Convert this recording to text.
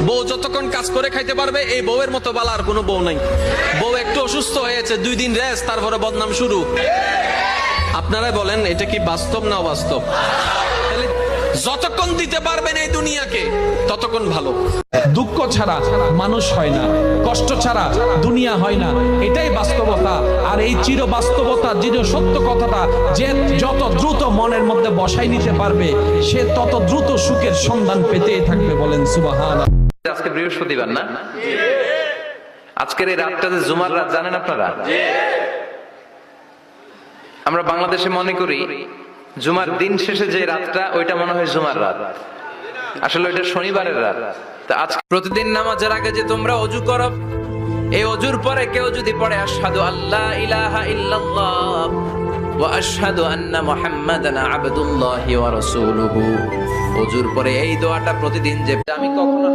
বউ যতক্ষণ কাজ করে খাইতে পারবে, এই বউয়ের মতো বালা আর কোনো বউ নাই। বউ একটু অসুস্থ হয়েছে, 2 দিন রেস্ট, তারপরে বদনাম শুরু। আপনারাই বলেন এটা কি বাস্তব না অবাস্তব? তাহলে যতক্ষণ দিতে পারবেন এই দুনিয়াকে ততক্ষণ ভালো। দুঃখ ছাড়া মানুষ হয় না, কষ্ট ছাড়া দুনিয়া হয় না, এটাই বাস্তবতা। আর এই চির বাস্তবতা, চির সত্য কথাটা যে যত দ্রুত মনের মধ্যে বসাই নিতে পারবে, সে তত দ্রুত সুখের সন্ধান পেতেই থাকবে। বলেন সুবহানাল্লাহ। আজকে বৃহস্পতিবার না? আজকের এই রাতটা যে জুমার রাত, জানেন আপনারা? আমরা বাংলাদেশে মনে করি জুমার দিন শেষে যে রাতটা, ওইটা মনে হয় জুমার রাত, আসলে ওইটা শনিবারের রাত। তা আজকে প্রতিদিন নামাজের আগে যে তোমরা ওযু করো, এই ওযুর পরে কেউ যদি পড়ে আশহাদু আল্লা ইলাহা ইল্লাল্লাহ ওয়া আশহাদু আন্না মুহাম্মাদান আবদুল্লাহি ওয়া রাসূলুহু, ওযুর পরে এই দোয়াটা প্রতিদিন যে আমি কখনো